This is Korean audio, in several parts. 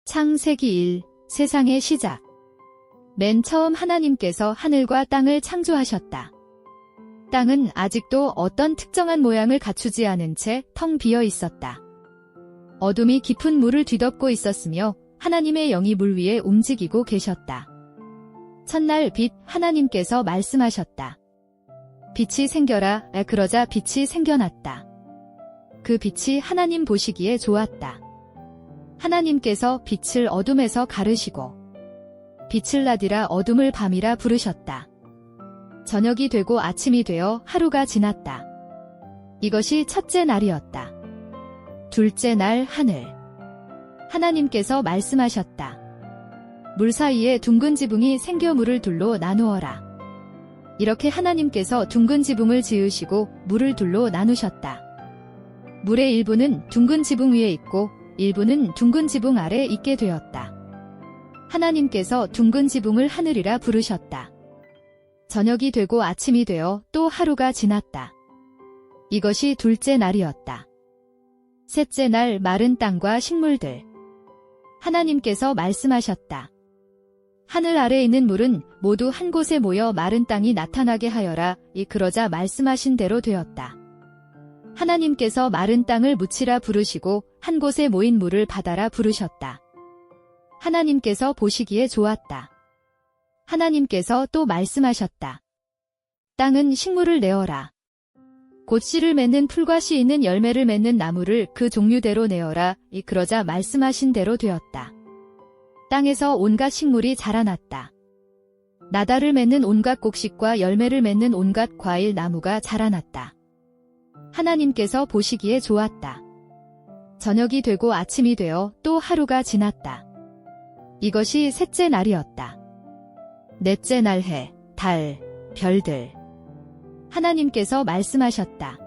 창세기 1. 세상의 시작. 맨 처음 하나님께서 하늘과 땅을 창조하셨다. 땅은 아직도 어떤 특정한 모양을 갖추지 않은 채 텅 비어 있었다. 어둠이 깊은 물을 뒤덮고 있었으며 하나님의 영이 물 위에 움직이고 계셨다. 첫날 빛, 하나님께서 말씀하셨다. 빛이 생겨라. 그러자 빛이 생겨났다. 그 빛이 하나님 보시기에 좋았다. 하나님께서 빛을 어둠에서 가르시고 빛을 낮이라 어둠을 밤이라 부르셨다. 저녁이 되고 아침이 되어 하루가 지났다. 이것이 첫째 날이었다. 둘째 날 하늘. 하나님께서 말씀하셨다. 물 사이에 둥근 지붕이 생겨 물을 둘로 나누어라. 이렇게 하나님께서 둥근 지붕을 지으시고 물을 둘로 나누셨다. 물의 일부는 둥근 지붕 위에 있고 일부는 둥근 지붕 아래 있게 되었다. 하나님께서 둥근 지붕을 하늘이라 부르셨다. 저녁이 되고 아침이 되어 또 하루가 지났다. 이것이 둘째 날이었다. 셋째 날 마른 땅과 식물들. 하나님께서 말씀하셨다. 하늘 아래 있는 물은 모두 한 곳에 모여 마른 땅이 나타나게 하여라. 그러자 말씀하신 대로 되었다. 하나님께서 마른 땅을 묻히라 부르시고 한 곳에 모인 물을 바다라 부르셨다. 하나님께서 보시기에 좋았다. 하나님께서 또 말씀하셨다. 땅은 식물을 내어라. 곧 씨를 맺는 풀과 씨 있는 열매를 맺는 나무를 그 종류대로 내어라. 그러자 말씀하신 대로 되었다. 땅에서 온갖 식물이 자라났다. 나달을 맺는 온갖 곡식과 열매를 맺는 온갖 과일 나무가 자라났다. 하나님께서 보시기에 좋았다. 저녁이 되고 아침이 되어 또 하루가 지났다. 이것이 셋째 날이었다. 넷째 날 해, 달, 별들. 하나님께서 말씀하셨다.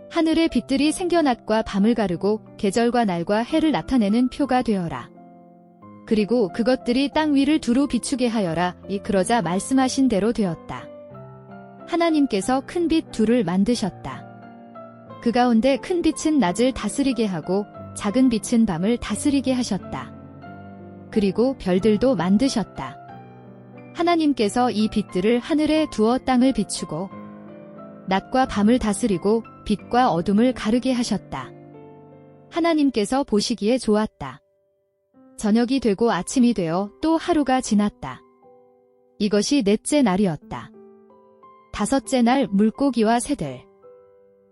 하늘의 빛들이 생겨 낮과 밤을 가르고 계절과 날과 해를 나타내는 표가 되어라. 그리고 그것들이 땅 위를 두루 비추게 하여라. 그러자 말씀하신 대로 되었다. 하나님께서 큰 빛 둘을 만드셨다. 그 가운데 큰 빛은 낮을 다스리게 하고 작은 빛은 밤을 다스리게 하셨다. 그리고 별들도 만드셨다. 하나님께서 이 빛들을 하늘에 두어 땅을 비추고 낮과 밤을 다스리고 빛과 어둠을 가르게 하셨다. 하나님께서 보시기에 좋았다. 저녁이 되고 아침이 되어 또 하루가 지났다. 이것이 넷째 날이었다. 다섯째 날 물고기와 새들.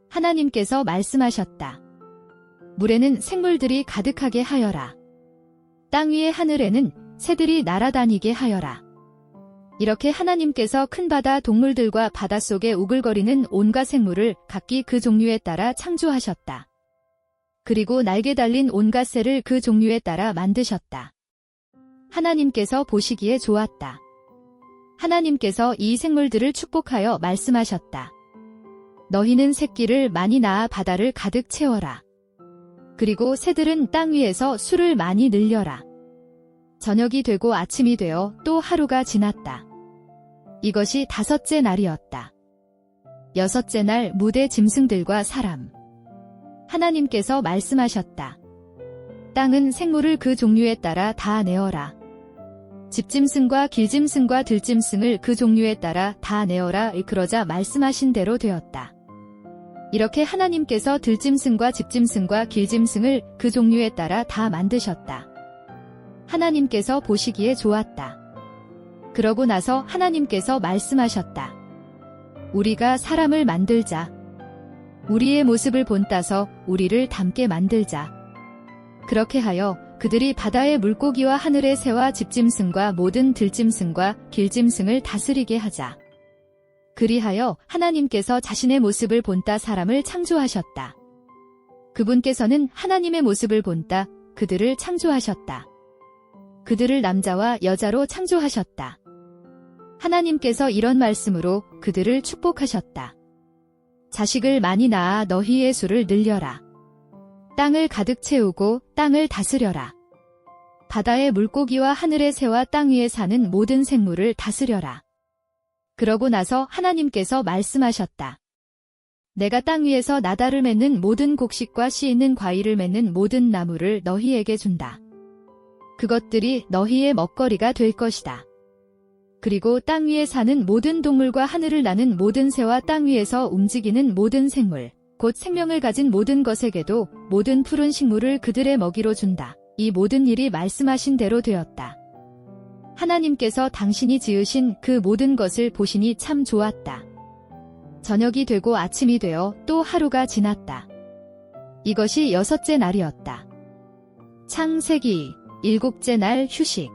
하나님께서 말씀하셨다. 물에는 생물들이 가득하게 하여라. 땅 위의 하늘에는 새들이 날아다니게 하여라. 이렇게 하나님께서 큰 바다 동물들과 바닷속에 우글거리는 온갖 생물을 각기 그 종류에 따라 창조하셨다. 그리고 날개 달린 온갖 새를 그 종류에 따라 만드셨다. 하나님께서 보시기에 좋았다. 하나님께서 이 생물들을 축복하여 말씀하셨다. 너희는 새끼를 많이 낳아 바다를 가득 채워라. 그리고 새들은 땅 위에서 수를 많이 늘려라. 저녁이 되고 아침이 되어 또 하루가 지났다. 이것이 다섯째 날이었다. 여섯째 날 무대 짐승들과 사람. 하나님께서 말씀하셨다. 땅은 생물을 그 종류에 따라 다 내어라. 집짐승과 길짐승과 들짐승을 그 종류에 따라 다 내어라. 그러자 말씀하신 대로 되었다. 이렇게 하나님께서 들짐승과 집짐승과 길짐승을 그 종류에 따라 다 만드셨다. 하나님께서 보시기에 좋았다. 그러고 나서 하나님께서 말씀하셨다. 우리가 사람을 만들자. 우리의 모습을 본따서 우리를 닮게 만들자. 그렇게 하여 그들이 바다의 물고기와 하늘의 새와 집짐승과 모든 들짐승과 길짐승을 다스리게 하자. 그리하여 하나님께서 자신의 모습을 본따 사람을 창조하셨다. 그분께서는 하나님의 모습을 본따 그들을 창조하셨다. 그들을 남자와 여자로 창조하셨다. 하나님께서 이런 말씀으로 그들을 축복하셨다. 자식을 많이 낳아 너희의 수를 늘려라. 땅을 가득 채우고 땅을 다스려라. 바다의 물고기와 하늘의 새와 땅 위에 사는 모든 생물을 다스려라. 그러고 나서 하나님께서 말씀하셨다. 내가 땅 위에서 나달을 맺는 모든 곡식과 씨 있는 과일을 맺는 모든 나무를 너희에게 준다. 그것들이 너희의 먹거리가 될 것이다. 그리고 땅 위에 사는 모든 동물과 하늘을 나는 모든 새와 땅 위에서 움직이는 모든 생물, 곧 생명을 가진 모든 것에게도 모든 푸른 식물을 그들의 먹이로 준다. 이 모든 일이 말씀하신 대로 되었다. 하나님께서 당신이 지으신 그 모든 것을 보시니 참 좋았다. 저녁이 되고 아침이 되어 또 하루가 지났다. 이것이 6째 날이었다. 창세기 7째 날 휴식.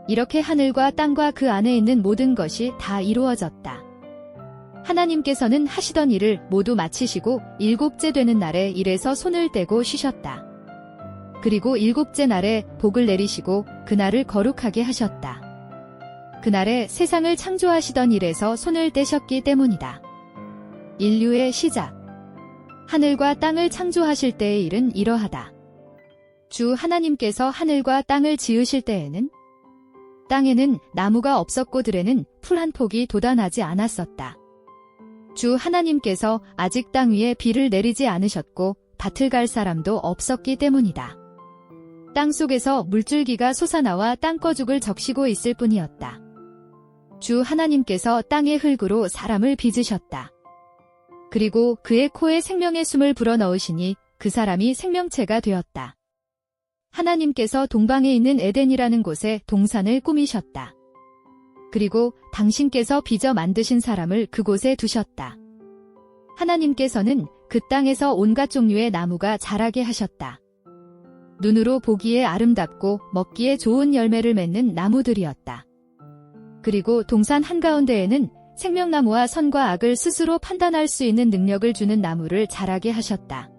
이렇게 하늘과 땅과 그 안에 있는 모든 것이 다 이루어졌다. 하나님께서는 하시던 일을 모두 마치시고 7째 되는 날에 일에서 손을 떼고 쉬셨다. 그리고 7째 날에 복을 내리시고 그날을 거룩하게 하셨다. 그날에 세상을 창조하시던 일에서 손을 떼셨기 때문이다. 인류의 시작. 하늘과 땅을 창조하실 때의 일은 이러하다. 주 하나님께서 하늘과 땅을 지으실 때에는 땅에는 나무가 없었고 들에는 풀 한 폭이 돋아나지 않았었다. 주 하나님께서 아직 땅 위에 비를 내리지 않으셨고 밭을 갈 사람도 없었기 때문이다. 땅 속에서 물줄기가 솟아나와 땅거죽을 적시고 있을 뿐이었다. 주 하나님께서 땅의 흙으로 사람을 빚으셨다. 그리고 그의 코에 생명의 숨을 불어넣으시니 그 사람이 생명체가 되었다. 하나님께서 동방에 있는 에덴이라는 곳에 동산을 꾸미셨다. 그리고 당신께서 빚어 만드신 사람을 그곳에 두셨다. 하나님께서는 그 땅에서 온갖 종류의 나무가 자라게 하셨다. 눈으로 보기에 아름답고 먹기에 좋은 열매를 맺는 나무들이었다. 그리고 동산 한가운데에는 생명나무와 선과 악을 스스로 판단할 수 있는 능력을 주는 나무를 자라게 하셨다.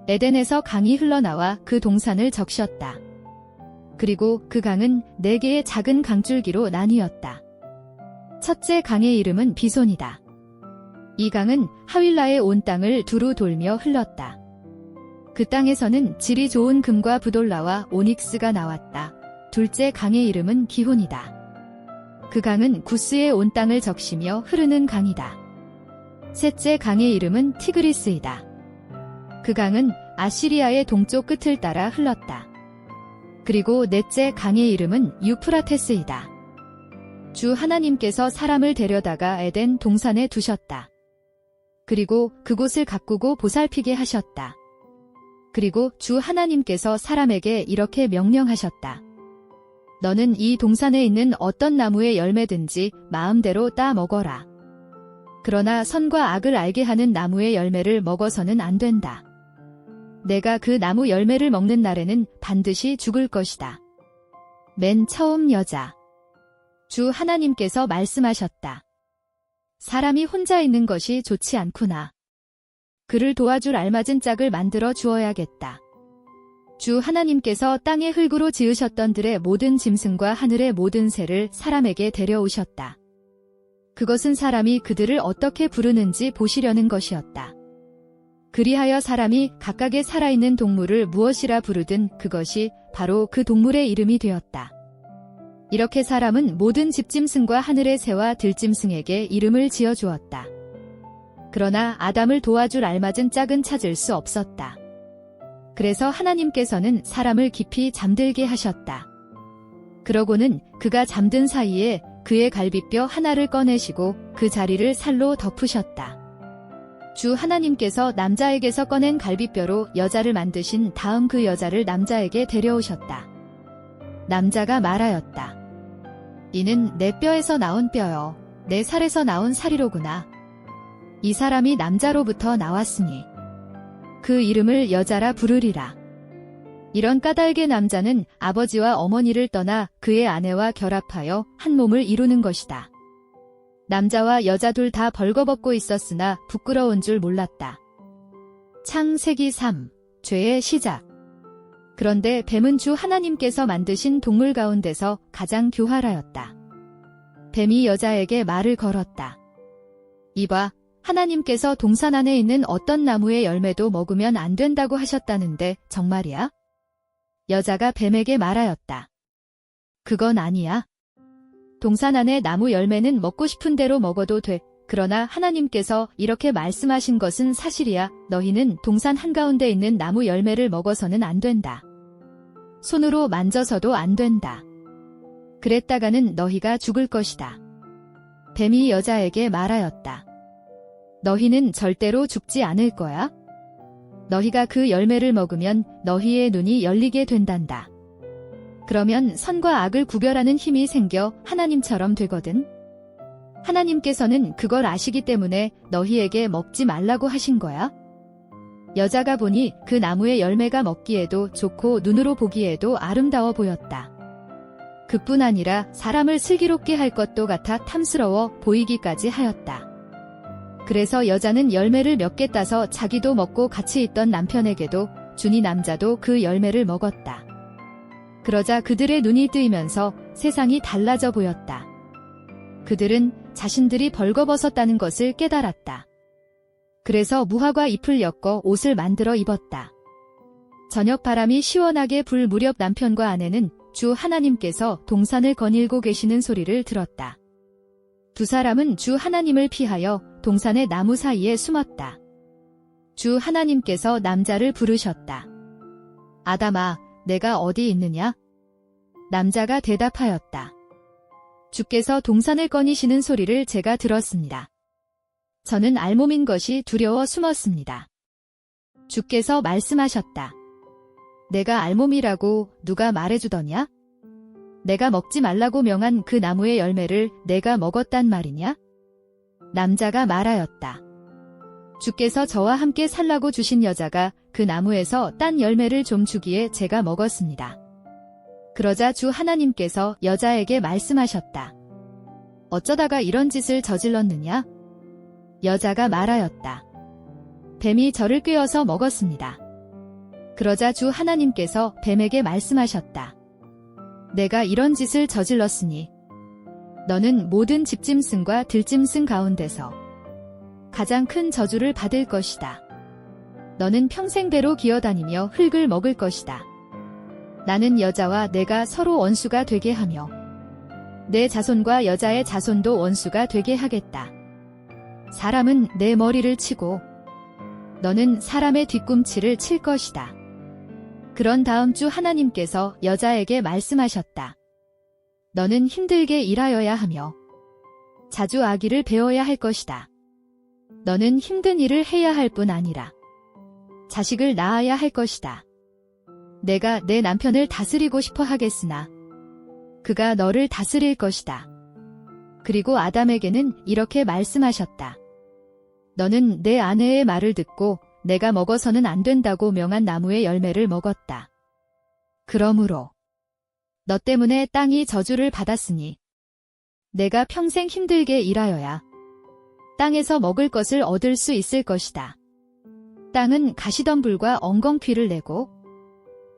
에덴에서 강이 흘러나와 그 동산을 적셨다. 그리고 그 강은 4개의 작은 강줄기로 나뉘었다. 첫째 강의 이름은 비손이다. 이 강은 하윌라의 온 땅을 두루 돌며 흘렀다. 그 땅에서는 질이 좋은 금과 부돌라와 오닉스가 나왔다. 둘째 강의 이름은 기혼이다. 그 강은 구스의 온 땅을 적시며 흐르는 강이다. 셋째 강의 이름은 티그리스이다. 그 강은 아시리아의 동쪽 끝을 따라 흘렀다. 그리고 넷째 강의 이름은 유프라테스이다. 주 하나님께서 사람을 데려다가 에덴 동산에 두셨다. 그리고 그곳을 가꾸고 보살피게 하셨다. 그리고 주 하나님께서 사람에게 이렇게 명령하셨다. 너는 이 동산에 있는 어떤 나무의 열매든지 마음대로 따 먹어라. 그러나 선과 악을 알게 하는 나무의 열매를 먹어서는 안 된다. 내가 그 나무 열매를 먹는 날에는 반드시 죽을 것이다. 맨 처음 여자. 주 하나님께서 말씀하셨다. 사람이 혼자 있는 것이 좋지 않구나. 그를 도와줄 알맞은 짝을 만들어 주어야겠다. 주 하나님께서 땅의 흙으로 지으셨던 들의 모든 짐승과 하늘의 모든 새를 사람에게 데려오셨다. 그것은 사람이 그들을 어떻게 부르는지 보시려는 것이었다. 그리하여 사람이 각각의 살아있는 동물을 무엇이라 부르든 그것이 바로 그 동물의 이름이 되었다. 이렇게 사람은 모든 집짐승과 하늘의 새와 들짐승에게 이름을 지어주었다. 그러나 아담을 도와줄 알맞은 짝은 찾을 수 없었다. 그래서 하나님께서는 사람을 깊이 잠들게 하셨다. 그러고는 그가 잠든 사이에 그의 갈비뼈 하나를 꺼내시고 그 자리를 살로 덮으셨다. 주 하나님께서 남자에게서 꺼낸 갈비뼈로 여자를 만드신 다음 그 여자를 남자에게 데려오셨다. 남자가 말하였다. 이는 내 뼈에서 나온 뼈요, 내 살에서 나온 살이로구나. 이 사람이 남자로부터 나왔으니 그 이름을 여자라 부르리라. 이런 까닭의 남자는 아버지와 어머니를 떠나 그의 아내와 결합하여 한 몸을 이루는 것이다. 남자와 여자 둘 다 벌거벗고 있었으나 부끄러운 줄 몰랐다. 창세기 3. 죄의 시작. 그런데 뱀은 주 하나님께서 만드신 동물 가운데서 가장 교활하였다. 뱀이 여자에게 말을 걸었다. 이봐, 하나님께서 동산 안에 있는 어떤 나무의 열매도 먹으면 안 된다고 하셨다는데 정말이야? 여자가 뱀에게 말하였다. 그건 아니야. 동산 안의 나무 열매는 먹고 싶은 대로 먹어도 돼. 그러나 하나님께서 이렇게 말씀하신 것은 사실이야. 너희는 동산 한가운데 있는 나무 열매를 먹어서는 안 된다. 손으로 만져서도 안 된다. 그랬다가는 너희가 죽을 것이다. 뱀이 여자에게 말하였다. 너희는 절대로 죽지 않을 거야. 너희가 그 열매를 먹으면 너희의 눈이 열리게 된단다. 그러면 선과 악을 구별하는 힘이 생겨 하나님처럼 되거든. 하나님께서는 그걸 아시기 때문에 너희에게 먹지 말라고 하신 거야. 여자가 보니 그 나무의 열매가 먹기에도 좋고 눈으로 보기에도 아름다워 보였다. 그뿐 아니라 사람을 슬기롭게 할 것도 같아 탐스러워 보이기까지 하였다. 그래서 여자는 열매를 몇 개 따서 자기도 먹고 같이 있던 남편에게도 주니 남자도 그 열매를 먹었다. 그러자 그들의 눈이 뜨이면서 세상이 달라져 보였다. 그들은 자신들이 벌거벗었다는 것을 깨달았다. 그래서 무화과 잎을 엮어 옷을 만들어 입었다. 저녁 바람이 시원하게 불 무렵 남편과 아내는 주 하나님께서 동산을 거닐고 계시는 소리를 들었다. 두 사람은 주 하나님을 피하여 동산의 나무 사이에 숨었다. 주 하나님께서 남자를 부르셨다. 아담아, 내가 어디 있느냐? 남자가 대답하였다. 주께서 동산을 거니시는 소리를 제가 들었습니다. 저는 알몸인 것이 두려워 숨었습니다. 주께서 말씀하셨다. 내가 알몸이라고 누가 말해주더냐? 내가 먹지 말라고 명한 그 나무의 열매를 내가 먹었단 말이냐? 남자가 말하였다. 주께서 저와 함께 살라고 주신 여자가 그 나무에서 딴 열매를 좀 주기에 제가 먹었습니다. 그러자 주 하나님께서 여자에게 말씀하셨다. 어쩌다가 이런 짓을 저질렀느냐? 여자가 말하였다. 뱀이 저를 꿰어서 먹었습니다. 그러자 주 하나님께서 뱀에게 말씀하셨다. 내가 이런 짓을 저질렀으니 너는 모든 집짐승과 들짐승 가운데서 가장 큰 저주를 받을 것이다. 너는 평생 배로 기어다니며 흙을 먹을 것이다. 나는 여자와 내가 서로 원수가 되게 하며 내 자손과 여자의 자손도 원수가 되게 하겠다. 사람은 내 머리를 치고 너는 사람의 뒤꿈치를 칠 것이다. 그런 다음 주 하나님께서 여자에게 말씀하셨다. 너는 힘들게 일하여야 하며 자주 아기를 배워야 할 것이다. 너는 힘든 일을 해야 할 뿐 아니라 자식을 낳아야 할 것이다. 내가 내 남편을 다스리고 싶어 하겠으나 그가 너를 다스릴 것이다. 그리고 아담에게는 이렇게 말씀하셨다. 너는 내 아내의 말을 듣고 내가 먹어서는 안 된다고 명한 나무의 열매를 먹었다. 그러므로 너 때문에 땅이 저주를 받았으니 내가 평생 힘들게 일하여야 땅에서 먹을 것을 얻을 수 있을 것이다. 땅은 가시덤불과 엉겅퀴를 내고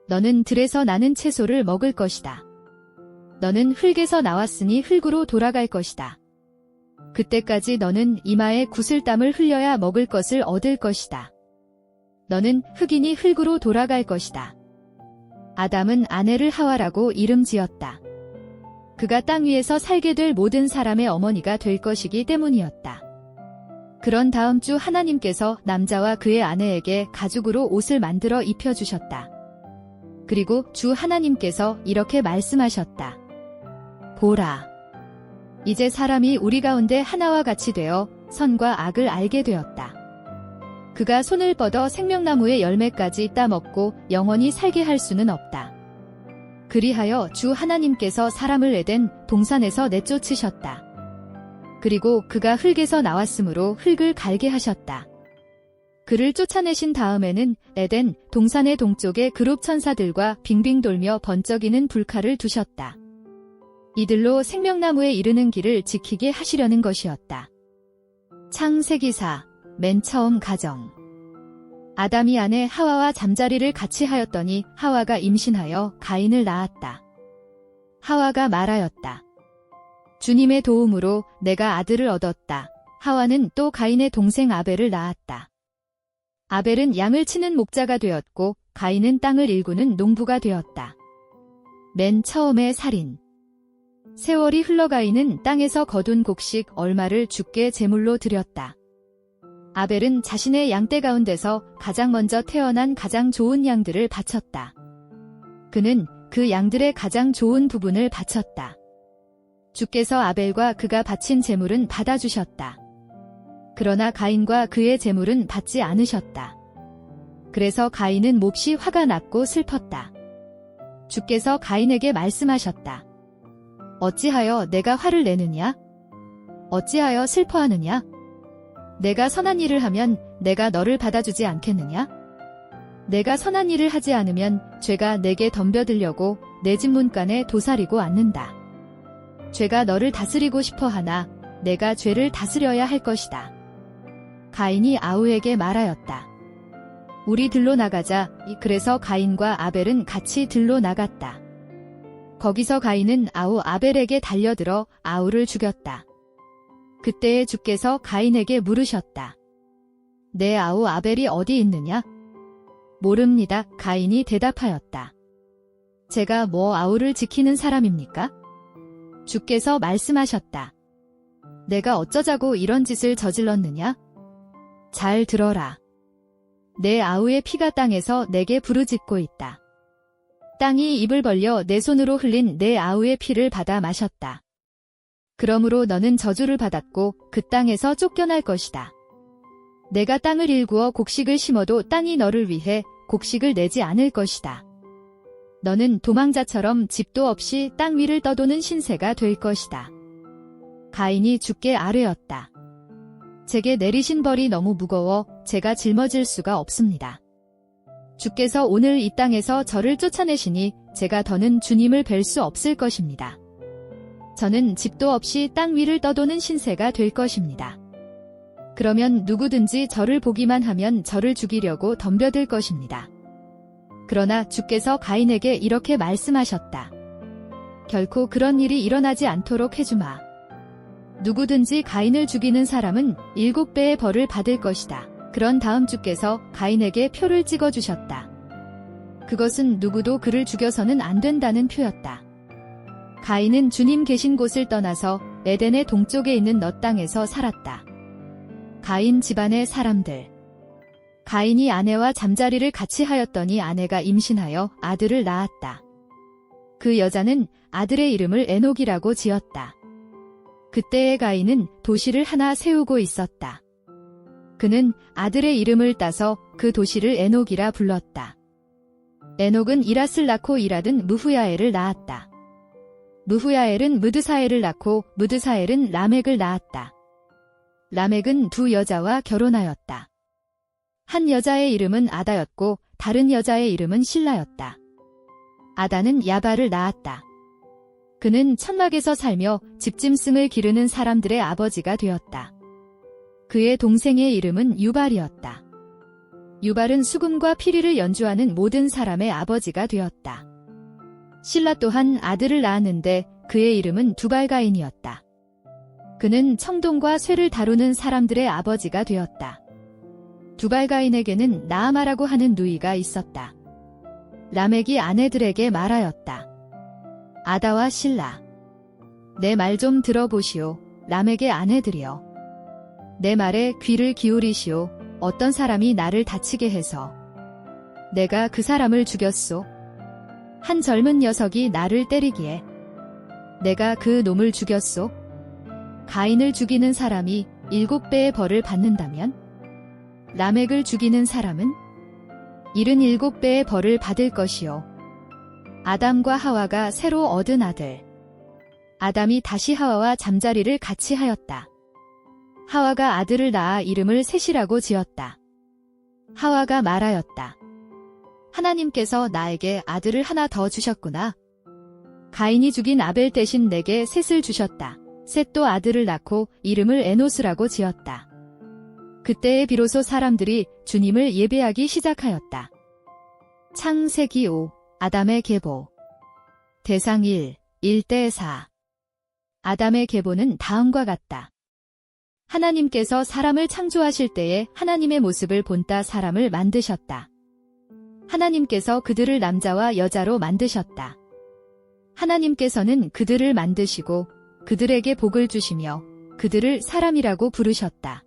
너는 들에서 나는 채소를 먹을 것이다. 너는 흙에서 나왔으니 흙으로 돌아갈 것이다. 그때까지 너는 이마에 구슬땀을 흘려야 먹을 것을 얻을 것이다. 너는 흙이니 흙으로 돌아갈 것이다. 아담은 아내를 하와라고 이름 지었다. 그가 땅 위에서 살게 될 모든 사람의 어머니가 될 것이기 때문이었다. 그런 다음 주 하나님께서 남자와 그의 아내에게 가죽으로 옷을 만들어 입혀주셨다. 그리고 주 하나님께서 이렇게 말씀하셨다. 보라, 이제 사람이 우리 가운데 하나와 같이 되어 선과 악을 알게 되었다. 그가 손을 뻗어 생명나무의 열매까지 따먹고 영원히 살게 할 수는 없다. 그리하여 주 하나님께서 사람을 에덴 동산에서 내쫓으셨다. 그리고 그가 흙에서 나왔으므로 흙을 갈게 하셨다. 그를 쫓아내신 다음에는 에덴 동산의 동쪽에 그룹 천사들과 빙빙 돌며 번쩍이는 불칼을 두셨다. 이들로 생명나무에 이르는 길을 지키게 하시려는 것이었다. 창세기사 맨 처음 가정. 아담이 아내 하와와 잠자리를 같이 하였더니 하와가 임신하여 가인을 낳았다. 하와가 말하였다. 주님의 도움으로 내가 아들을 얻었다. 하와는 또 가인의 동생 아벨을 낳았다. 아벨은 양을 치는 목자가 되었고 가인은 땅을 일구는 농부가 되었다. 맨 처음의 살인. 세월이 흘러 가인은 땅에서 거둔 곡식 얼마를 주께 제물로 드렸다. 아벨은 자신의 양떼 가운데서 가장 먼저 태어난 가장 좋은 양들을 바쳤다. 그는 그 양들의 가장 좋은 부분을 바쳤다. 주께서 아벨과 그가 바친 제물은 받아주셨다. 그러나 가인과 그의 제물은 받지 않으셨다. 그래서 가인은 몹시 화가 났고 슬펐다. 주께서 가인에게 말씀하셨다. 어찌하여 내가 화를 내느냐? 어찌하여 슬퍼하느냐? 내가 선한 일을 하면 내가 너를 받아주지 않겠느냐? 내가 선한 일을 하지 않으면 죄가 내게 덤벼들려고 내 집 문간에 도사리고 앉는다. 죄가 너를 다스리고 싶어 하나 내가 죄를 다스려야 할 것이다. 가인이 아우에게 말하였다. 우리 들로 나가자. 그래서 가인과 아벨은 같이 들로 나갔다. 거기서 가인은 아우 아벨에게 달려들어 아우를 죽였다. 그때에 주께서 가인에게 물으셨다. 내 아우 아벨이 어디 있느냐? 모릅니다. 가인이 대답하였다. 제가 뭐 아우를 지키는 사람입니까? 주께서 말씀하셨다. 내가 어쩌자고 이런 짓을 저질렀느냐? 잘 들어라. 내 아우의 피가 땅에서 내게 부르짖고 있다. 땅이 입을 벌려 내 손으로 흘린 내 아우의 피를 받아 마셨다. 그러므로 너는 저주를 받았고 그 땅에서 쫓겨날 것이다. 내가 땅을 일구어 곡식을 심어도 땅이 너를 위해 곡식을 내지 않을 것이다. 너는 도망자처럼 집도 없이 땅 위를 떠도는 신세가 될 것이다. 가인이 주께 아뢰었다. 제게 내리신 벌이 너무 무거워 제가 짊어질 수가 없습니다. 주께서 오늘 이 땅에서 저를 쫓아내시니 제가 더는 주님을 뵐 수 없을 것입니다. 저는 집도 없이 땅 위를 떠도는 신세가 될 것입니다. 그러면 누구든지 저를 보기만 하면 저를 죽이려고 덤벼들 것입니다. 그러나 주께서 가인에게 이렇게 말씀하셨다. 결코 그런 일이 일어나지 않도록 해주마. 누구든지 가인을 죽이는 사람은 7배의 벌을 받을 것이다. 그런 다음 주께서 가인에게 표를 찍어주셨다. 그것은 누구도 그를 죽여서는 안 된다는 표였다. 가인은 주님 계신 곳을 떠나서 에덴의 동쪽에 있는 넛 땅에서 살았다. 가인 집안의 사람들. 가인이 아내와 잠자리를 같이 하였더니 아내가 임신하여 아들을 낳았다. 그 여자는 아들의 이름을 에녹이라고 지었다. 그때의 가인은 도시를 하나 세우고 있었다. 그는 아들의 이름을 따서 그 도시를 에녹이라 불렀다. 에녹은 이랏을 낳고 이랏은 무후야엘을 낳았다. 무후야엘은 무드사엘을 낳고 무드사엘은 라멕을 낳았다. 라멕은 두 여자와 결혼하였다. 한 여자의 이름은 아다였고 다른 여자의 이름은 실라였다. 아다는 야발을 낳았다. 그는 천막에서 살며 집짐승을 기르는 사람들의 아버지가 되었다. 그의 동생의 이름은 유발이었다. 유발은 수금과 피리를 연주하는 모든 사람의 아버지가 되었다. 실라 또한 아들을 낳았는데 그의 이름은 두발가인이었다. 그는 청동과 쇠를 다루는 사람들의 아버지가 되었다. 두발가인에게는 나아마라고 하는 누이가 있었다. 라멕이 아내들에게 말하였다. 아다와 실라. 내 말 좀 들어보시오. 라멕의 아내들이여. 내 말에 귀를 기울이시오. 어떤 사람이 나를 다치게 해서 내가 그 사람을 죽였소. 한 젊은 녀석이 나를 때리기에 내가 그 놈을 죽였소. 가인을 죽이는 사람이 7배의 벌을 받는다면 라멕을 죽이는 사람은 77배의 벌을 받을 것이요. 아담과 하와가 새로 얻은 아들. 아담이 다시 하와와 잠자리를 같이 하였다. 하와가 아들을 낳아 이름을 셋이라고 지었다. 하와가 말하였다. 하나님께서 나에게 아들을 하나 더 주셨구나. 가인이 죽인 아벨 대신 내게 셋을 주셨다. 셋도 아들을 낳고 이름을 에노스라고 지었다. 그때에 비로소 사람들이 주님을 예배하기 시작하였다. 창세기 5. 아담의 계보. 대상 1. 1대4. 아담의 계보는 다음과 같다. 하나님께서 사람을 창조하실 때에 하나님의 모습을 본따 사람을 만드셨다. 하나님께서 그들을 남자와 여자로 만드셨다. 하나님께서는 그들을 만드시고 그들에게 복을 주시며 그들을 사람이라고 부르셨다.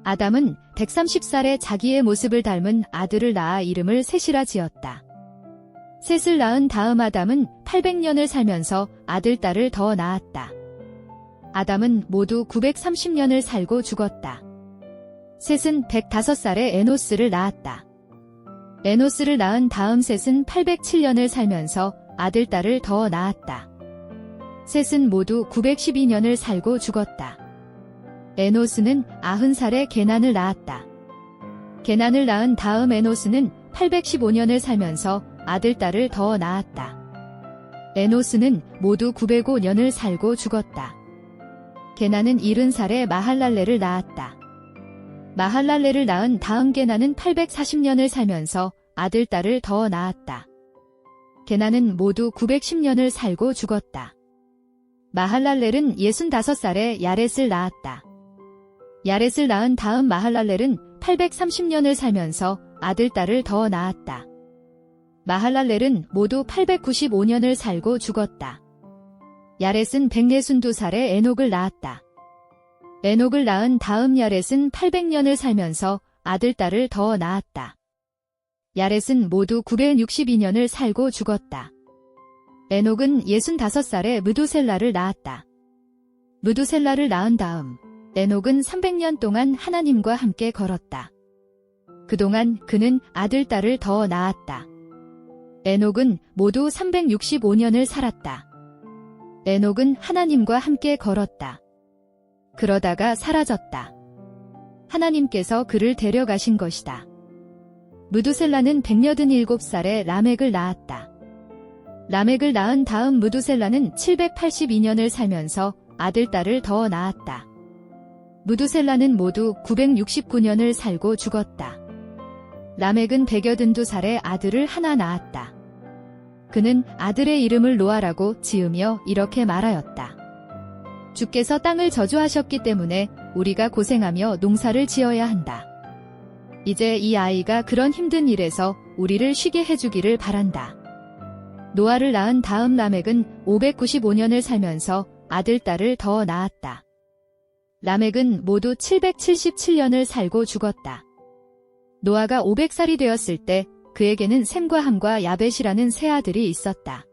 아담은 130살에 자기의 모습을 닮은 아들을 낳아 이름을 셋이라 지었다. 셋을 낳은 다음 아담은 800년을 살면서 아들, 딸을 더 낳았다. 아담은 모두 930년을 살고 죽었다. 셋은 105살에 에노스를 낳았다. 에노스를 낳은 다음 셋은 807년을 살면서 아들, 딸을 더 낳았다. 셋은 모두 912년을 살고 죽었다. 에노스는 90살에 게난을 낳았다. 게난을 낳은 다음 에노스는 815년을 살면서 아들, 딸을 더 낳았다. 에노스는 모두 905년을 살고 죽었다. 게난은 70살에 마할랄레를 낳았다. 마할랄레를 낳은 다음 게난은 840년을 살면서 아들, 딸을 더 낳았다. 게난은 모두 910년을 살고 죽었다. 마할랄렐은 65살에 야렛을 낳았다. 야렛을 낳은 다음 마할랄렐은 830년을 살면서 아들, 딸을 더 낳았다. 마할랄렐은 모두 895년을 살고 죽었다. 야렛은 162살에 에녹을 낳았다. 에녹을 낳은 다음 야렛은 800년을 살면서 아들, 딸을 더 낳았다. 야렛은 모두 962년을 살고 죽었다. 에녹은 65살에 무두셀라를 낳았다. 무두셀라를 낳은 다음 에녹은 300년 동안 하나님과 함께 걸었다. 그동안 그는 아들, 딸을 더 낳았다. 에녹은 모두 365년을 살았다. 에녹은 하나님과 함께 걸었다. 그러다가 사라졌다. 하나님께서 그를 데려가신 것이다. 무두셀라는 187살에 라멕을 낳았다. 라멕을 낳은 다음 무두셀라는 782년을 살면서 아들, 딸을 더 낳았다. 무두셀라는 모두 969년을 살고 죽었다. 라멕은 182살에 아들을 하나 낳았다. 그는 아들의 이름을 노아라고 지으며 이렇게 말하였다. 주께서 땅을 저주하셨기 때문에 우리가 고생하며 농사를 지어야 한다. 이제 이 아이가 그런 힘든 일에서 우리를 쉬게 해주기를 바란다. 노아를 낳은 다음 라멕은 595년을 살면서 아들, 딸을 더 낳았다. 라멕은 모두 777년을 살고 죽었다. 노아가 500살이 되었을 때 그에게는 셈과 함과 야벳이라는 세 아들이 있었다.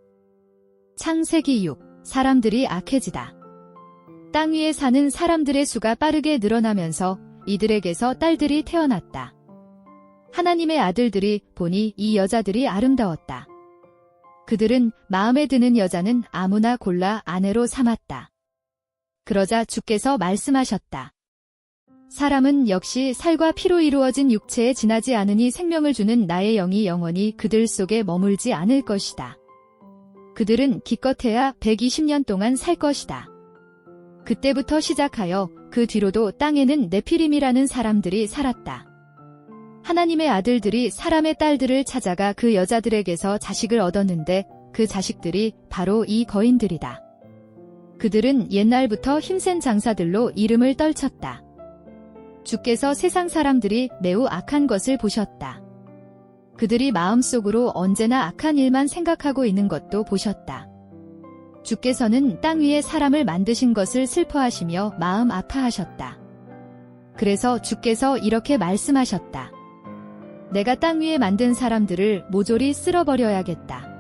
창세기 6. 사람들이 악해지다. 땅 위에 사는 사람들의 수가 빠르게 늘어나면서 이들에게서 딸들이 태어났다. 하나님의 아들들이 보니 이 여자들이 아름다웠다. 그들은 마음에 드는 여자는 아무나 골라 아내로 삼았다. 그러자 주께서 말씀하셨다. 사람은 역시 살과 피로 이루어진 육체에 지나지 않으니 생명을 주는 나의 영이 영원히 그들 속에 머물지 않을 것이다. 그들은 기껏해야 120년 동안 살 것이다. 그때부터 시작하여 그 뒤로도 땅에는 네피림이라는 사람들이 살았다. 하나님의 아들들이 사람의 딸들을 찾아가 그 여자들에게서 자식을 얻었는데 그 자식들이 바로 이 거인들이다. 그들은 옛날부터 힘센 장사들로 이름을 떨쳤다. 주께서 세상 사람들이 매우 악한 것을 보셨다. 그들이 마음속으로 언제나 악한 일만 생각하고 있는 것도 보셨다. 주께서는 땅 위에 사람을 만드신 것을 슬퍼하시며 마음 아파하셨다. 그래서 주께서 이렇게 말씀하셨다. 내가 땅 위에 만든 사람들을 모조리 쓸어버려야겠다.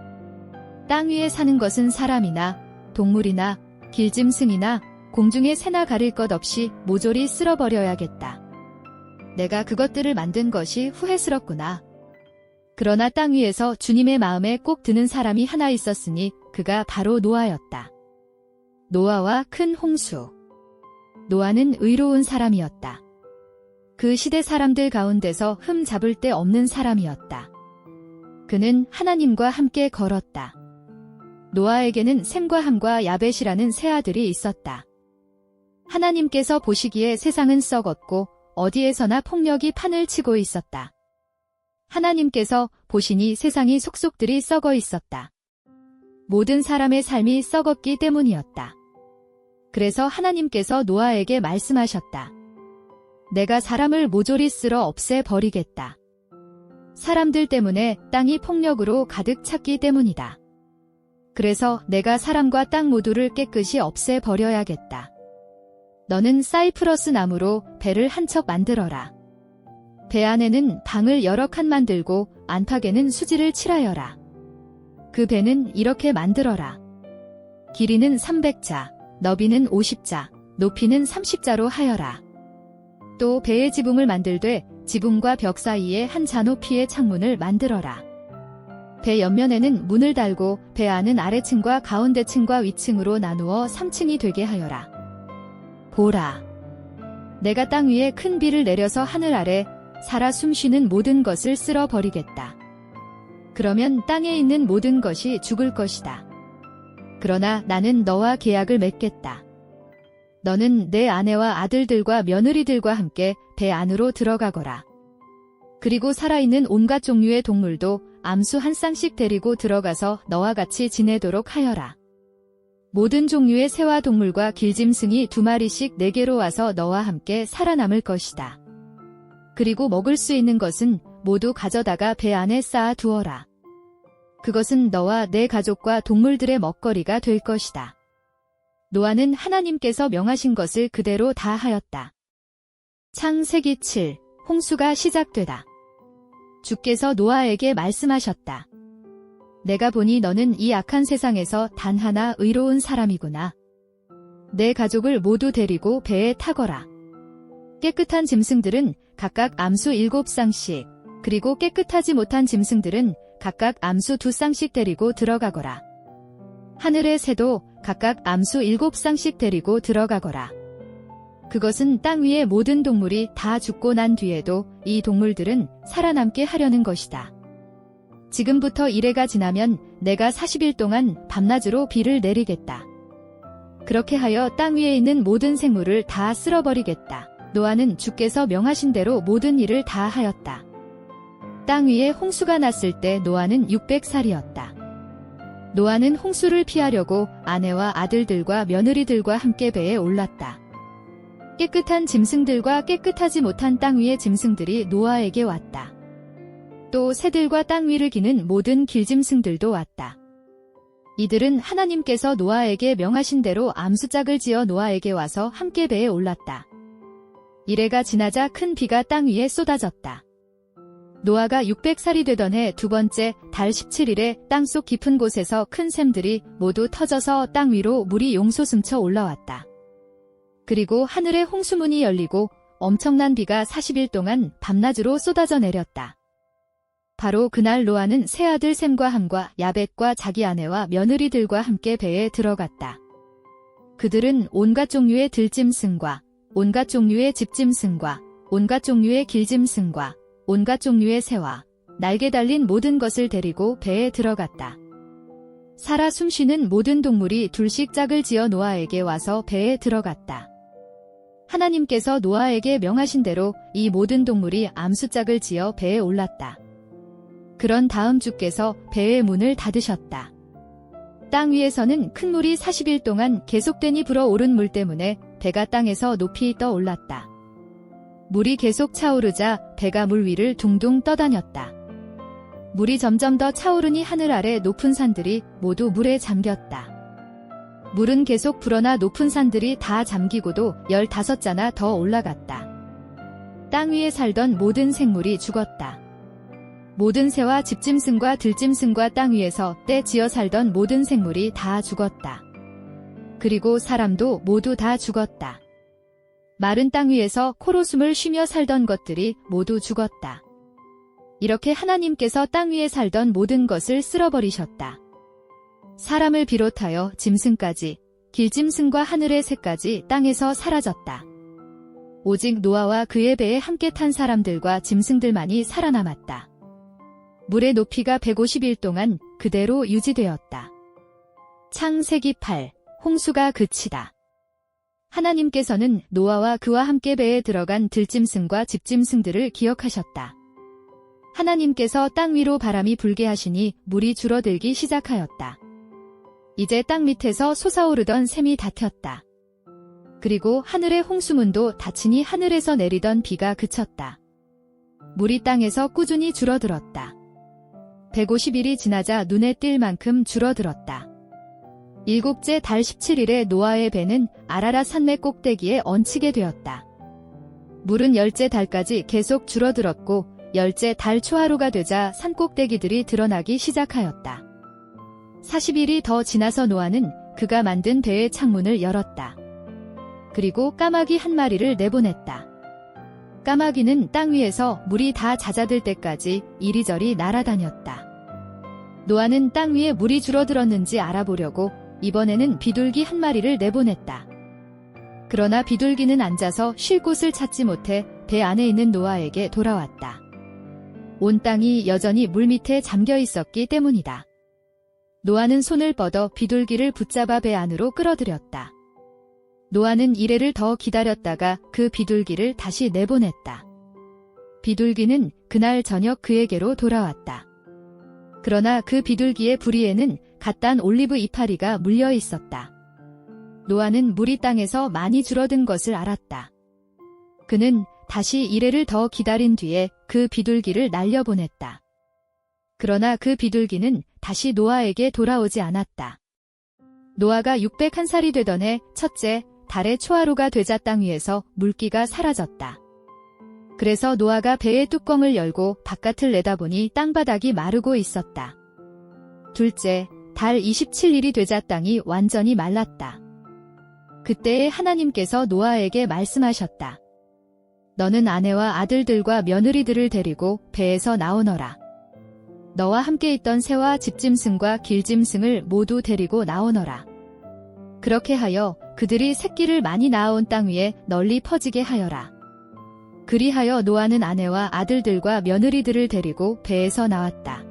땅 위에 사는 것은 사람이나 동물이나 길짐승이나 공중의 새나 가릴 것 없이 모조리 쓸어버려야겠다. 내가 그것들을 만든 것이 후회스럽구나. 그러나 땅 위에서 주님의 마음에 꼭 드는 사람이 하나 있었으니 그가 바로 노아였다. 노아와 큰 홍수. 노아는 의로운 사람이었다. 그 시대 사람들 가운데서 흠 잡을 데 없는 사람이었다. 그는 하나님과 함께 걸었다. 노아에게는 셈과 함과 야벳이라는 세 아들이 있었다. 하나님께서 보시기에 세상은 썩었고 어디에서나 폭력이 판을 치고 있었다. 하나님께서 보시니 세상이 속속들이 썩어 있었다. 모든 사람의 삶이 썩었기 때문이었다. 그래서 하나님께서 노아에게 말씀하셨다. 내가 사람을 모조리 쓸어 없애버리겠다. 사람들 때문에 땅이 폭력으로 가득 찼기 때문이다. 그래서 내가 사람과 땅 모두를 깨끗이 없애버려야겠다. 너는 사이프러스 나무로 배를 한 척 만들어라. 배 안에는 방을 여러 칸 만들고 안팎에는 수지를 칠하여라. 그 배는 이렇게 만들어라. 길이는 300자, 너비는 50자, 높이는 30자로 하여라. 또 배의 지붕을 만들되 지붕과 벽 사이에 한 자 높이의 창문을 만들어라. 배 옆면에는 문을 달고 배 안은 아래층과 가운데층과 위층으로 나누어 3층이 되게 하여라. 보라. 내가 땅 위에 큰 비를 내려서 하늘 아래 살아 숨쉬는 모든 것을 쓸어버리겠다. 그러면 땅에 있는 모든 것이 죽을 것이다. 그러나 나는 너와 계약을 맺겠다. 너는 내 아내와 아들들과 며느리들과 함께 배 안으로 들어가거라. 그리고 살아있는 온갖 종류의 동물도 암수 한 쌍씩 데리고 들어가서 너와 같이 지내도록 하여라. 모든 종류의 새와 동물과 길짐승이 2마리씩 내게로 와서 너와 함께 살아남을 것이다. 그리고 먹을 수 있는 것은 모두 가져다가 배 안에 쌓아 두어라. 그것은 너와 내 가족과 동물들의 먹거리가 될 것이다. 노아는 하나님께서 명하신 것을 그대로 다 하였다. 창세기 7. 홍수가 시작되다. 주께서 노아에게 말씀하셨다. 내가 보니 너는 이 악한 세상에서 단 하나 의로운 사람이구나. 내 가족을 모두 데리고 배에 타거라. 깨끗한 짐승들은 각각 암수 7쌍씩, 그리고 깨끗하지 못한 짐승들은 각각 암수 2쌍씩 데리고 들어가거라. 하늘의 새도 각각 암수 7쌍씩 데리고 들어가거라. 그것은 땅 위의 모든 동물이 다 죽고 난 뒤에도 이 동물들은 살아남게 하려는 것이다. 지금부터 이래가 지나면 내가 40일 동안 밤낮으로 비를 내리겠다. 그렇게 하여 땅 위에 있는 모든 생물을 다 쓸어버리겠다. 노아는 주께서 명하신 대로 모든 일을 다 하였다. 땅 위에 홍수가 났을 때 노아는 600살이었다. 노아는 홍수를 피하려고 아내와 아들들과 며느리들과 함께 배에 올랐다. 깨끗한 짐승들과 깨끗하지 못한 땅 위의 짐승들이 노아에게 왔다. 또 새들과 땅 위를 기는 모든 길짐승들도 왔다. 이들은 하나님께서 노아에게 명하신 대로 암수짝을 지어 노아에게 와서 함께 배에 올랐다. 이래가 지나자 큰 비가 땅 위에 쏟아졌다. 노아가 600살이 되던 해 두 번째 달 17일에 땅속 깊은 곳에서 큰 샘들이 모두 터져서 땅 위로 물이 용솟음쳐 올라왔다. 그리고 하늘의 홍수문이 열리고 엄청난 비가 40일 동안 밤낮으로 쏟아져 내렸다. 바로 그날 노아는 세 아들 셈과 함과 야벳과 자기 아내와 며느리들과 함께 배에 들어갔다. 그들은 온갖 종류의 들짐승과 온갖 종류의 집짐승과 온갖 종류의 길짐승과 온갖 종류의 새와 날개 달린 모든 것을 데리고 배에 들어갔다. 살아 숨쉬는 모든 동물이 둘씩 짝을 지어 노아에게 와서 배에 들어갔다. 하나님께서 노아에게 명하신 대로 이 모든 동물이 암수짝을 지어 배에 올랐다. 그런 다음 주께서 배의 문을 닫으셨다. 땅 위에서는 큰 물이 40일 동안 계속되니 불어오른 물 때문에 배가 땅에서 높이 떠올랐다. 물이 계속 차오르자 배가 물 위를 둥둥 떠다녔다. 물이 점점 더 차오르니 하늘 아래 높은 산들이 모두 물에 잠겼다. 물은 계속 불어나 높은 산들이 다 잠기고도 15자나 더 올라갔다. 땅 위에 살던 모든 생물이 죽었다. 모든 새와 집짐승과 들짐승과 땅 위에서 떼 지어 살던 모든 생물이 다 죽었다. 그리고 사람도 모두 다 죽었다. 마른 땅 위에서 코로 숨을 쉬며 살던 것들이 모두 죽었다. 이렇게 하나님께서 땅 위에 살던 모든 것을 쓸어버리셨다. 사람을 비롯하여 짐승까지, 길짐승과 하늘의 새까지 땅에서 사라졌다. 오직 노아와 그의 배에 함께 탄 사람들과 짐승들만이 살아남았다. 물의 높이가 150일 동안 그대로 유지되었다. 창세기 8. 홍수가 그치다. 하나님께서는 노아와 그와 함께 배에 들어간 들짐승과 집짐승들을 기억하셨다. 하나님께서 땅 위로 바람이 불게 하시니 물이 줄어들기 시작하였다. 이제 땅 밑에서 솟아오르던 샘이 닫혔다. 그리고 하늘의 홍수문도 닫히니 하늘에서 내리던 비가 그쳤다. 물이 땅에서 꾸준히 줄어들었다. 150일이 지나자 눈에 띌 만큼 줄어들었다. 일곱째 달 17일에 노아의 배는 아라랏 산맥 꼭대기에 얹히게 되었다. 물은 10째 달까지 계속 줄어들었고 10째 달 초하루가 되자 산 꼭대기들이 드러나기 시작하였다. 40일이 더 지나서 노아는 그가 만든 배의 창문을 열었다. 그리고 까마귀 한 마리를 내보냈다. 까마귀는 땅 위에서 물이 다 잦아들 때까지 이리저리 날아다녔다. 노아는 땅 위에 물이 줄어들었는지 알아보려고 이번에는 비둘기 한 마리를 내보냈다. 그러나 비둘기는 앉아서 쉴 곳을 찾지 못해 배 안에 있는 노아에게 돌아왔다. 온 땅이 여전히 물 밑에 잠겨 있었기 때문이다. 노아는 손을 뻗어 비둘기를 붙잡아 배 안으로 끌어들였다. 노아는 이래를 더 기다렸다가 그 비둘기를 다시 내보냈다. 비둘기는 그날 저녁 그에게로 돌아왔다. 그러나 그 비둘기의 부리에는 갓 단 올리브 이파리가 물려 있었다. 노아는 물이 땅에서 많이 줄어든 것을 알았다. 그는 다시 이래를 더 기다린 뒤에 그 비둘기를 날려보냈다. 그러나 그 비둘기는 다시 노아에게 돌아오지 않았다. 노아가 601살이 되던 해 첫째 달의 초하루가 되자 땅 위에서 물기가 사라졌다. 그래서 노아가 배의 뚜껑을 열고 바깥을 내다보니 땅바닥이 마르고 있었다. 둘째 달 27일이 되자 땅이 완전히 말랐다. 그때에 하나님께서 노아에게 말씀하셨다. 너는 아내와 아들들과 며느리들을 데리고 배에서 나오너라. 너와 함께 있던 새와 집짐승과 길짐승을 모두 데리고 나오너라. 그렇게 하여 그들이 새끼를 많이 낳아온 땅 위에 널리 퍼지게 하여라. 그리하여 노아는 아내와 아들들과 며느리들을 데리고 배에서 나왔다.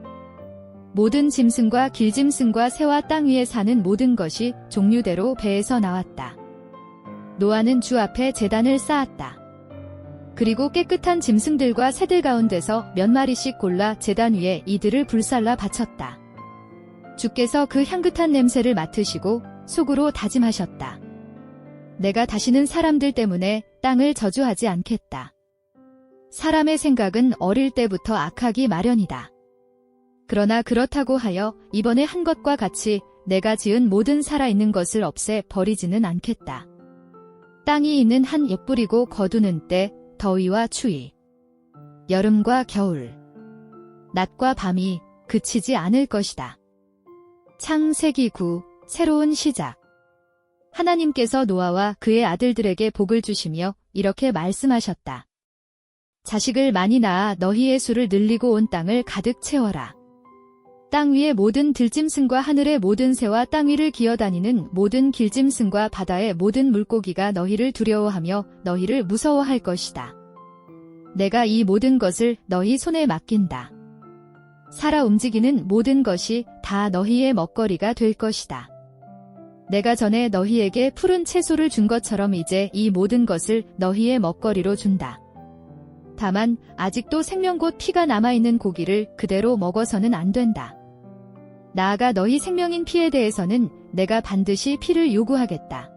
모든 짐승과 길짐승과 새와 땅 위에 사는 모든 것이 종류대로 배에서 나왔다. 노아는 주 앞에 제단을 쌓았다. 그리고 깨끗한 짐승들과 새들 가운데서 몇 마리씩 골라 제단 위에 이들을 불살라 바쳤다. 주께서 그 향긋한 냄새를 맡으시고 속으로 다짐하셨다. 내가 다시는 사람들 때문에 땅을 저주하지 않겠다. 사람의 생각은 어릴 때부터 악하기 마련이다. 그러나 그렇다고 하여 이번에 한 것과 같이 내가 지은 모든 살아있는 것을 없애 버리지는 않겠다. 땅이 있는 한 엿부리고 거두는 때, 더위와 추위, 여름과 겨울, 낮과 밤이 그치지 않을 것이다. 창세기 9, 새로운 시작. 하나님께서 노아와 그의 아들들에게 복을 주시며 이렇게 말씀하셨다. 자식을 많이 낳아 너희의 수를 늘리고 온 땅을 가득 채워라. 땅 위의 모든 들짐승과 하늘의 모든 새와 땅 위를 기어다니는 모든 길짐승과 바다의 모든 물고기가 너희를 두려워하며 너희를 무서워할 것이다. 내가 이 모든 것을 너희 손에 맡긴다. 살아 움직이는 모든 것이 다 너희의 먹거리가 될 것이다. 내가 전에 너희에게 푸른 채소를 준 것처럼 이제 이 모든 것을 너희의 먹거리로 준다. 다만 아직도 생명 곧 피가 남아있는 고기를 그대로 먹어서는 안 된다. 나아가 너희 생명인 피에 대해서는 내가 반드시 피를 요구하겠다.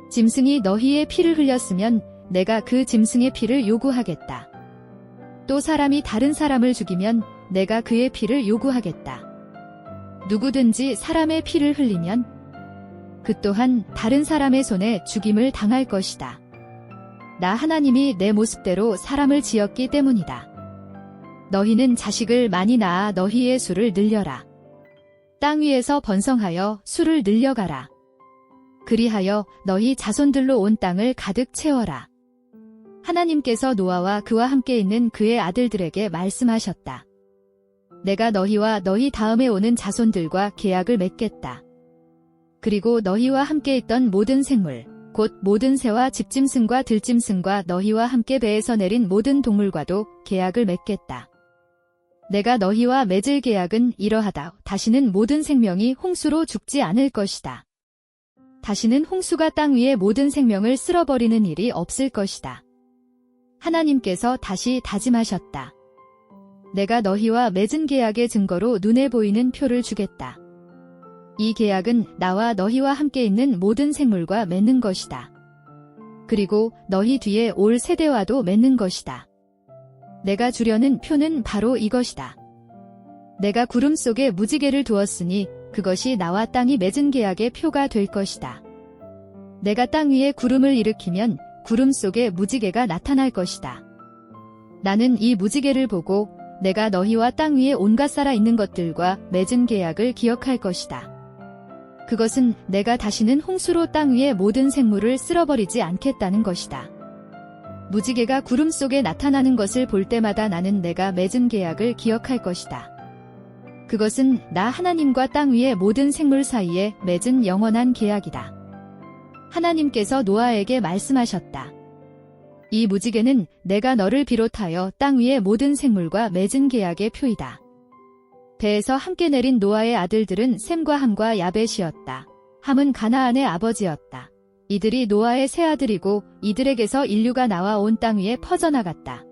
짐승이 너희의 피를 흘렸으면 내가 그 짐승의 피를 요구하겠다. 또 사람이 다른 사람을 죽이면 내가 그의 피를 요구하겠다. 누구든지 사람의 피를 흘리면 그 또한 다른 사람의 손에 죽임을 당할 것이다. 나 하나님이 내 모습대로 사람을 지었기 때문이다. 너희는 자식을 많이 낳아 너희의 수를 늘려라. 땅 위에서 번성하여 수를 늘려가라. 그리하여 너희 자손들로 온 땅을 가득 채워라. 하나님께서 노아와 그와 함께 있는 그의 아들들에게 말씀하셨다. 내가 너희와 너희 다음에 오는 자손들과 계약을 맺겠다. 그리고 너희와 함께 있던 모든 생물, 곧 모든 새와 집짐승과 들짐승과 너희와 함께 배에서 내린 모든 동물과도 계약을 맺겠다. 내가 너희와 맺을 계약은 이러하다. 다시는 모든 생명이 홍수로 죽지 않을 것이다. 다시는 홍수가 땅 위의 모든 생명을 쓸어버리는 일이 없을 것이다. 하나님께서 다시 다짐하셨다. 내가 너희와 맺은 계약의 증거로 눈에 보이는 표를 주겠다. 이 계약은 나와 너희와 함께 있는 모든 생물과 맺는 것이다. 그리고 너희 뒤에 올 세대와도 맺는 것이다. 내가 주려는 표는 바로 이것이다. 내가 구름 속에 무지개를 두었으니 그것이 나와 땅이 맺은 계약의 표가 될 것이다. 내가 땅 위에 구름을 일으키면 구름 속에 무지개가 나타날 것이다. 나는 이 무지개를 보고 내가 너희와 땅 위에 온갖 살아 있는 것들과 맺은 계약을 기억할 것이다. 그것은 내가 다시는 홍수로 땅 위의 모든 생물을 쓸어버리지 않겠다는 것이다. 무지개가 구름 속에 나타나는 것을 볼 때마다 나는 내가 맺은 계약을 기억할 것이다. 그것은 나 하나님과 땅 위의 모든 생물 사이에 맺은 영원한 계약이다. 하나님께서 노아에게 말씀하셨다. 이 무지개는 내가 너를 비롯하여 땅 위의 모든 생물과 맺은 계약의 표이다. 배에서 함께 내린 노아의 아들들은 셈과 함과 야벳이었다. 함은 가나안의 아버지였다. 이들이 노아의 세 아들이고 이들에게서 인류가 나와 온 땅 위에 퍼져나갔다.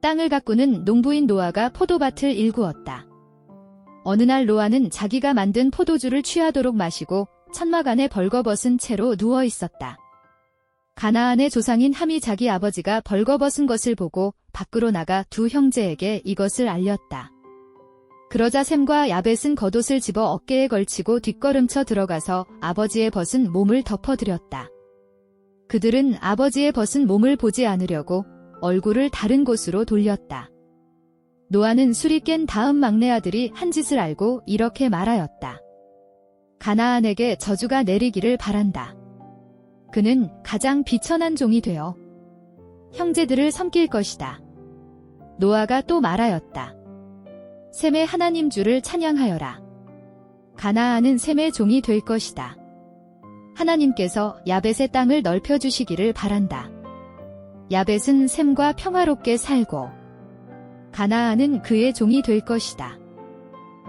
땅을 가꾸는 농부인 노아가 포도밭을 일구었다. 어느 날 노아는 자기가 만든 포도주를 취하도록 마시고 천막 안에 벌거벗은 채로 누워 있었다. 가나안의 조상인 함이 자기 아버지가 벌거벗은 것을 보고 밖으로 나가 두 형제에게 이것을 알렸다. 그러자 셈과 야벳은 겉옷을 집어 어깨에 걸치고 뒷걸음쳐 들어가서 아버지의 벗은 몸을 덮어드렸다. 그들은 아버지의 벗은 몸을 보지 않으려고 얼굴을 다른 곳으로 돌렸다. 노아는 술이 깬 다음 막내 아들이 한 짓을 알고 이렇게 말하였다. 가나안에게 저주가 내리기를 바란다. 그는 가장 비천한 종이 되어 형제들을 섬길 것이다. 노아가 또 말하였다. 셈의 하나님 주를 찬양하여라. 가나안은 셈의 종이 될 것이다. 하나님께서 야벳의 땅을 넓혀주시기를 바란다. 야벳은 셈과 평화롭게 살고 가나안은 그의 종이 될 것이다.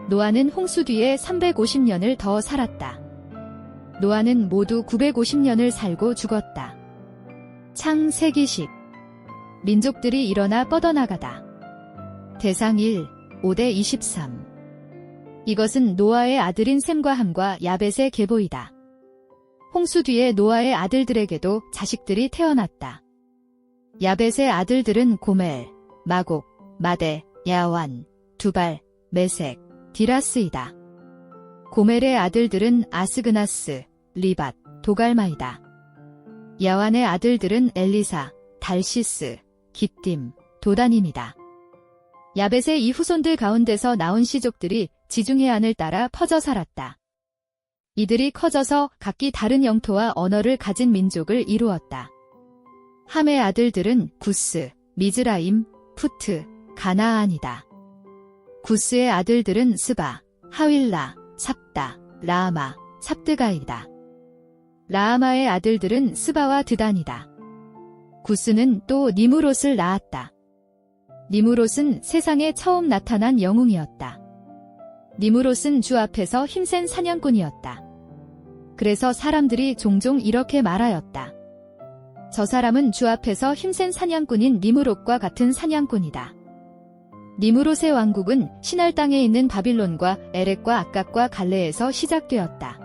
노아는 홍수 뒤에 350년을 더 살았다. 노아는 모두 950년을 살고 죽었다. 창세기 10. 민족들이 일어나 뻗어나가다. 대상 1. 5대 23. 이것은 노아의 아들인 셈과 함과 야벳의 계보이다. 홍수 뒤에 노아의 아들들에게도 자식들이 태어났다. 야벳의 아들들은 고멜, 마곡, 마대, 야완, 두발, 메색, 디라스이다. 고멜의 아들들은 아스그나스, 리밧, 도갈마이다. 야완의 아들들은 엘리사, 달시스, 깃딤, 도다님이다. 야벳의 이 후손들 가운데서 나온 씨족들이 지중해 안을 따라 퍼져 살았다. 이들이 커져서 각기 다른 영토와 언어를 가진 민족을 이루었다. 함의 아들들은 구스, 미즈라임, 푸트, 가나안이다. 구스의 아들들은 스바, 하윌라, 삽다, 라아마, 삽드가이다. 라아마의 아들들은 스바와 드단이다. 구스는 또 니무롯을 낳았다. 니무롯은 세상에 처음 나타난 영웅이었다. 니무롯은 주 앞에서 힘센 사냥꾼이었다. 그래서 사람들이 종종 이렇게 말하였다. 저 사람은 주 앞에서 힘센 사냥꾼인 니무롯과 같은 사냥꾼이다. 니무롯의 왕국은 신할 땅에 있는 바빌론과 에렉과 악각과 갈레에서 시작되었다.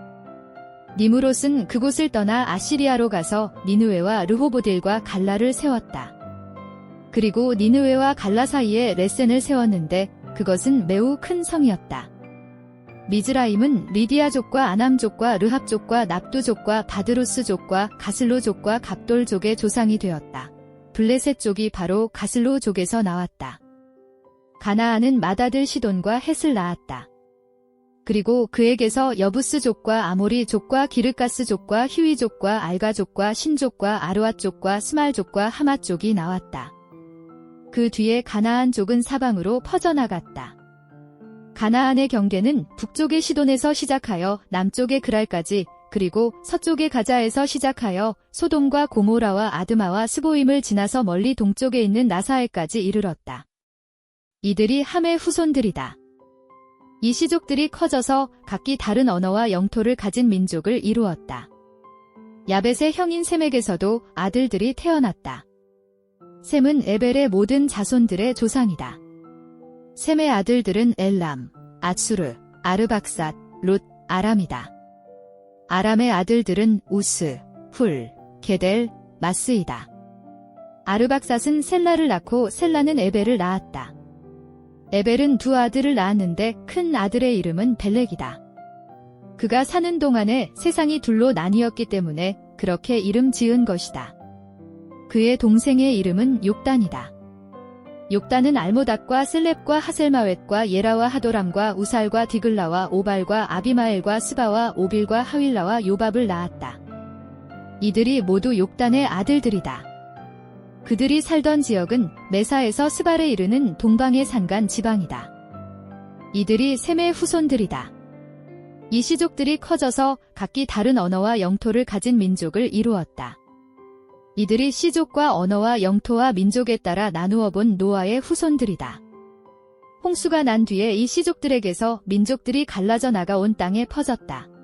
니무롯은 그곳을 떠나 아시리아로 가서 니느웨와 르호보딜과 갈라를 세웠다. 그리고 니느웨와 갈라 사이에 레센을 세웠는데 그것은 매우 큰 성이었다. 미즈라임은 리디아족과 아남족과 르합족과 납두족과 바드루스족과 가슬로족과 갑돌족의 조상이 되었다. 블레셋족이 바로 가슬로족에서 나왔다. 가나안은 맏아들 시돈과 헷을 낳았다. 그리고 그에게서 여부스족과 아모리족과 기르가스족과 휴이족과 알가족과 신족과 아르왓족과 스말족과 하맛족이 나왔다. 그 뒤에 가나안족은 사방으로 퍼져나갔다. 가나안의 경계는 북쪽의 시돈에서 시작하여 남쪽의 그랄까지 그리고 서쪽의 가자에서 시작하여 소돔과 고모라와 아드마와 스보임을 지나서 멀리 동쪽에 있는 나사에까지 이르렀다. 이들이 함의 후손들이다. 이 시족들이 커져서 각기 다른 언어와 영토를 가진 민족을 이루었다. 야벳의 형인 셈에게서도 아들들이 태어났다. 셈은 에벨의 모든 자손들의 조상이다. 셈의 아들들은 엘람, 아수르, 아르박삿, 룻, 아람이다. 아람의 아들들은 우스, 훌, 게델, 마스이다. 아르박삿은 셀라를 낳고 셀라는 에벨을 낳았다. 에벨은 두 아들을 낳았는데 큰 아들의 이름은 벨렉이다. 그가 사는 동안에 세상이 둘로 나뉘었기 때문에 그렇게 이름 지은 것이다. 그의 동생의 이름은 욕단이다. 욕단은 알모닥과 슬렙과 하셀마웻과 예라와 하도람과 우살과 디글라와 오발과 아비마엘과 스바와 오빌과 하윌라와 요밥을 낳았다. 이들이 모두 욕단의 아들들이다. 그들이 살던 지역은 메사에서 스발에 이르는 동방의 산간 지방이다. 이들이 셈의 후손들이다. 이 시족들이 커져서 각기 다른 언어와 영토를 가진 민족을 이루었다. 이들이 시족과 언어와 영토와 민족에 따라 나누어 본 노아의 후손들이다. 홍수가 난 뒤에 이 시족들에게서 민족들이 갈라져 나가 온 땅에 퍼졌다.